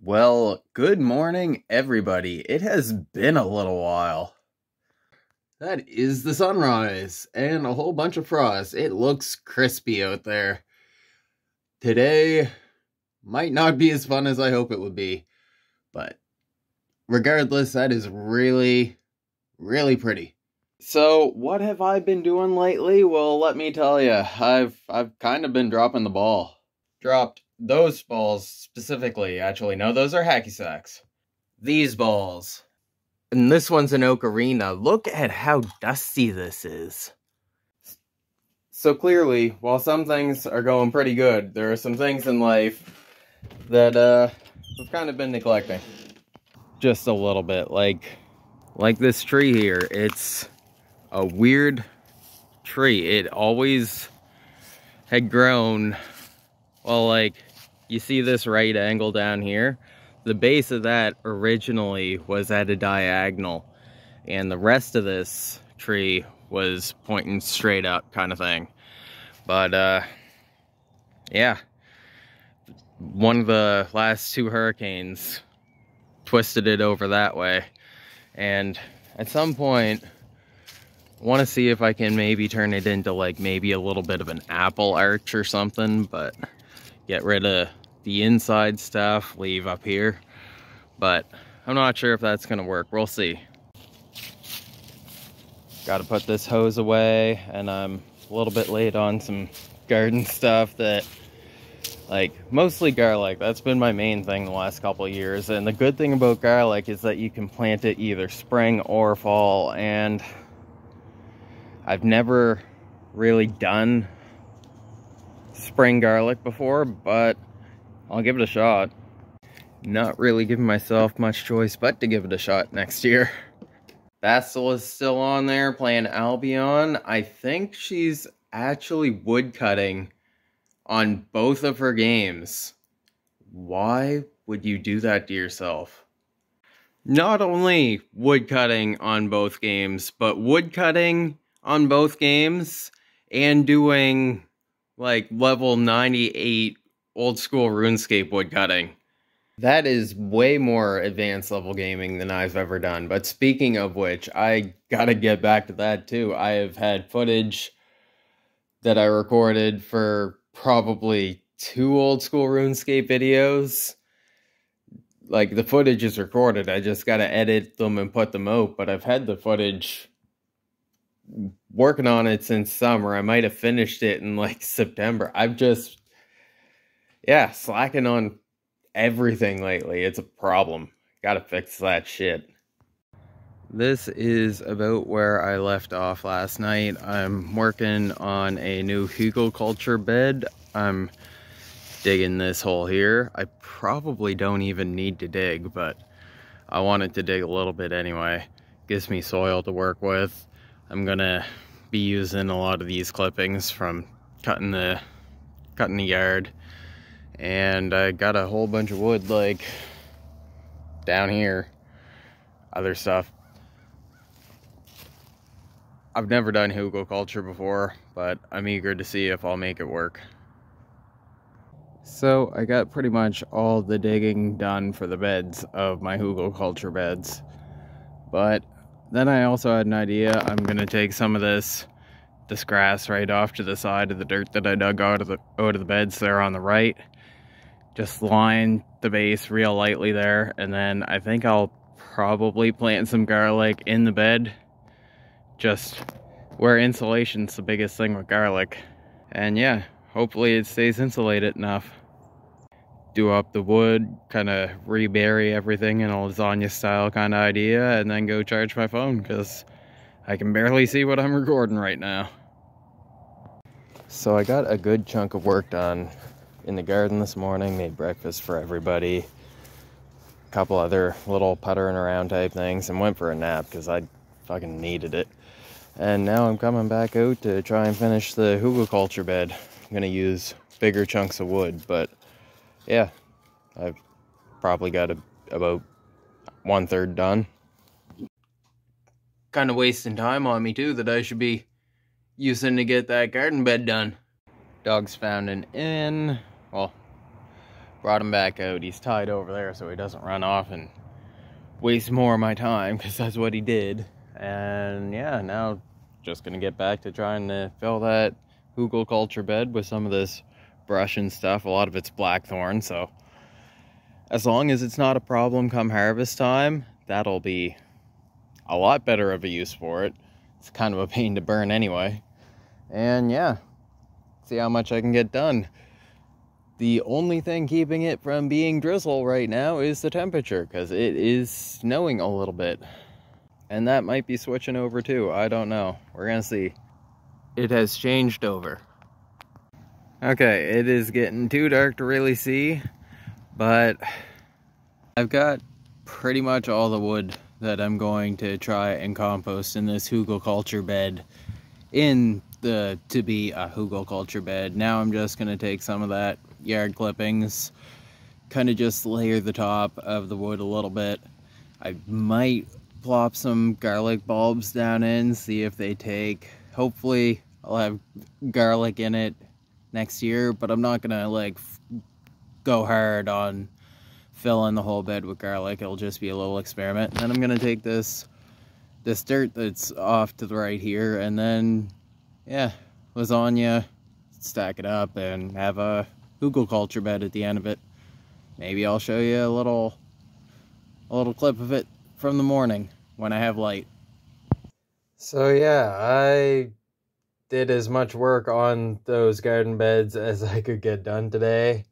Well, good morning, everybody. It has been a little while. That is the sunrise and a whole bunch of frost. It looks crispy out there. Today might not be as fun as I hope it would be, but regardless, that is really, really pretty. So, what have I been doing lately? Well, let me tell you, I've kind of been dropping the ball. Dropped those balls specifically. Actually, no, those are hacky sacks. These balls. And this one's an ocarina. Look at how dusty this is. So clearly, while some things are going pretty good, there are some things in life that we've kind of been neglecting. Just a little bit. Like this tree here. It's a weird tree. It always had grown, well, like, you see this right angle down here? The base of that originally was at a diagonal, and the rest of this tree was pointing straight up, kind of thing. But, yeah. One of the last two hurricanes twisted it over that way. And at some point, I want to see if I can maybe turn it into, like, maybe a little bit of an apple arch or something, but get rid of the inside stuff, leave up here. But I'm not sure if that's gonna work. We'll see. Gotta put this hose away, and I'm a little bit late on some garden stuff that, like, mostly garlic. That's been my main thing the last couple of years. And the good thing about garlic is that you can plant it either spring or fall. And I've never really done spring garlic before, but I'll give it a shot. Not really giving myself much choice but to give it a shot next year. Basil is still on there playing Albion. I think she's actually woodcutting on both of her games. Why would you do that to yourself? Not only woodcutting on both games, but woodcutting on both games and doing like level 98 old school RuneScape woodcutting. That is way more advanced level gaming than I've ever done. But speaking of which, I gotta get back to that too. I have had footage that I recorded for probably 2 old school RuneScape videos. Like, the footage is recorded, I just gotta edit them and put them out. But I've had the footage working on it since summer. I might have finished it in like September. I've just, yeah, slacking on everything lately. It's a problem. Gotta fix that shit. This is about where I left off last night. I'm working on a new Hugelkultur bed. I'm digging this hole here. I probably don't even need to dig, but I wanted to dig a little bit anyway. Gives me soil to work with. I'm gonna be using a lot of these clippings from cutting the yard. And I got a whole bunch of wood, like, down here. Other stuff. I've never done Hugelkultur before, but I'm eager to see if I'll make it work. So, I got pretty much all the digging done for the beds of my Hugelkultur beds. But then I also had an idea. I'm going to take some of this grass right off to the side of the dirt that I dug out of the beds there on the right. Just line the base real lightly there, and then I think I'll probably plant some garlic in the bed, just where insulation's the biggest thing with garlic. And yeah, hopefully it stays insulated enough. Do up the wood, kind of rebury everything in a lasagna style kind of idea, and then go charge my phone, because I can barely see what I'm recording right now. So I got a good chunk of work done in the garden this morning, made breakfast for everybody, a couple other little puttering around type things, and went for a nap because I fucking needed it. And now I'm coming back out to try and finish the Hugelkultur bed. I'm gonna use bigger chunks of wood, but yeah, I've probably got about 1/3 done. Kind of wasting time on me too that I should be using to get that garden bed done. Dogs found an inn. Well, Brought him back out. He's tied over there so he doesn't run off and waste more of my time, because that's what he did. And yeah, now just gonna get back to trying to fill that Hugelkultur bed with some of this brush and stuff. A lot of it's blackthorn, so as long as it's not a problem come harvest time, that'll be a lot better of a use for it. It's kind of a pain to burn anyway. And yeah, see how much I can get done. The only thing keeping it from being drizzle right now is the temperature, because it is snowing a little bit. And that might be switching over too, I don't know. We're gonna see. It has changed over. Okay, it is getting too dark to really see, but I've got pretty much all the wood that I'm going to try and compost in this Hugelkultur bed to be a Hugelkultur bed. Now I'm just gonna take some of that yard clippings, kind of just layer the top of the wood a little bit. I might plop some garlic bulbs down in, see if they take. Hopefully I'll have garlic in it next year, but I'm not gonna like go hard on filling the whole bed with garlic. It'll just be a little experiment. And then I'm gonna take this dirt that's off to the right here, and then yeah, lasagna, stack it up and have a Hugelkultur bed at the end of it. Maybe I'll show you a little clip of it from the morning when I have light. So yeah, I did as much work on those garden beds as I could get done today.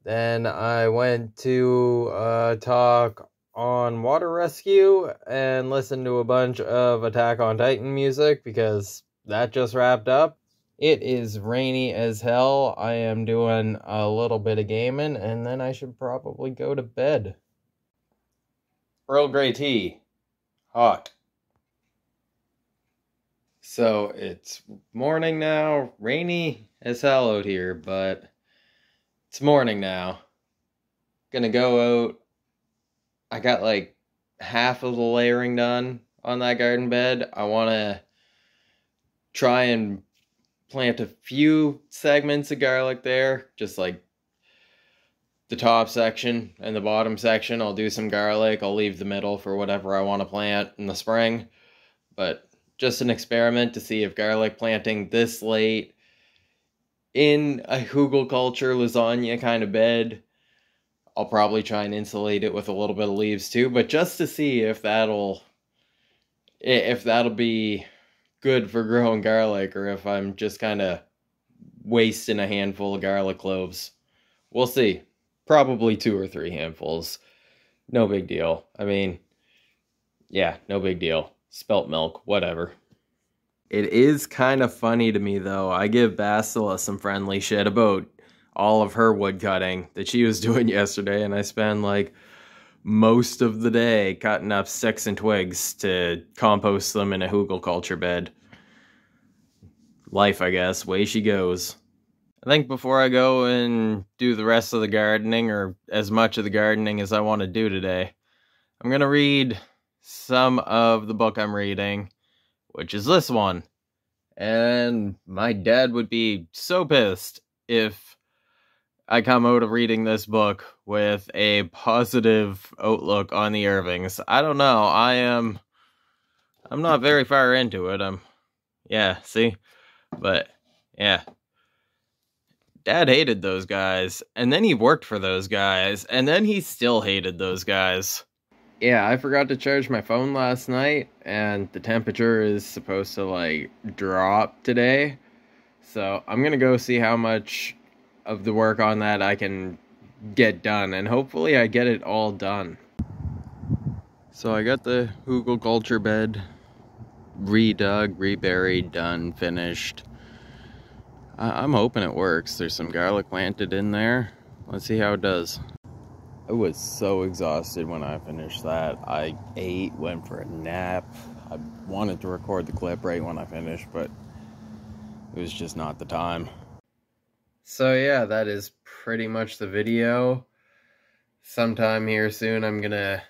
Then I went to a talk on water rescue and listened to a bunch of Attack on Titan music, because that just wrapped up. It is rainy as hell. I am doing a little bit of gaming, and then I should probably go to bed. Earl Grey tea. Hot. So it's morning now. Rainy as hell out here, but it's morning now. Gonna go out. I got like half of the layering done on that garden bed. I want to try and plant a few segments of garlic there, just like the top section and the bottom section. I'll do some garlic. I'll leave the middle for whatever I want to plant in the spring. But just an experiment to see if garlic planting this late in a Hugelkultur lasagna kind of bed, I'll probably try and insulate it with a little bit of leaves too, but just to see if that'll be good for growing garlic, or if I'm just kind of wasting a handful of garlic cloves. We'll see. Probably 2 or 3 handfuls. No big deal. I mean, yeah, no big deal. Spelt milk, whatever. It is kind of funny to me though. I give Bastila some friendly shit about all of her wood cutting that she was doing yesterday, and I spend like most of the day cutting up sticks and twigs to compost them in a Hugelkultur bed. Life, I guess, way she goes. I think before I go and do the rest of the gardening, or as much of the gardening as I want to do today, I'm gonna read some of the book I'm reading, which is this one. And my dad would be so pissed if I come out of reading this book with a positive outlook on the Irvings. I don't know. I'm not very far into it. Yeah, see? But, yeah. Dad hated those guys, and then he worked for those guys, and then he still hated those guys. Yeah, I forgot to charge my phone last night, and the temperature is supposed to, like, drop today. So, I'm gonna go see how much of the work on that I can get done, and hopefully I get it all done. So I got the Hugelkultur bed redug, reburied, done, finished. I'm hoping it works. There's some garlic planted in there. Let's see how it does. I was so exhausted when I finished that. I ate, went for a nap. I wanted to record the clip right when I finished, but it was just not the time. So yeah, that is pretty much the video. Sometime here soon I'm gonna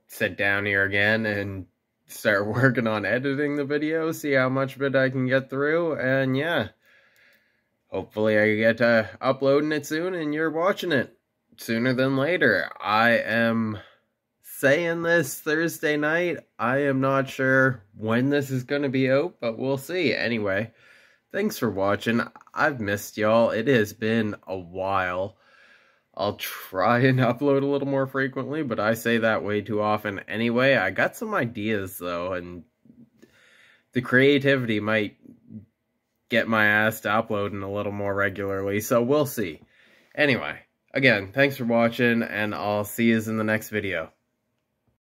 sit down here again and start working on editing the video, see how much of it I can get through, and yeah, hopefully I get to uploading it soon and you're watching it. sooner than later. I am saying this Thursday night. I am not sure when this is going to be out, but we'll see. Anyway, thanks for watching. I've missed y'all. It has been a while. I'll try and upload a little more frequently, but I say that way too often anyway. I got some ideas, though, and the creativity might get my ass to uploading a little more regularly, so we'll see. Anyway, again, thanks for watching, and I'll see you in the next video.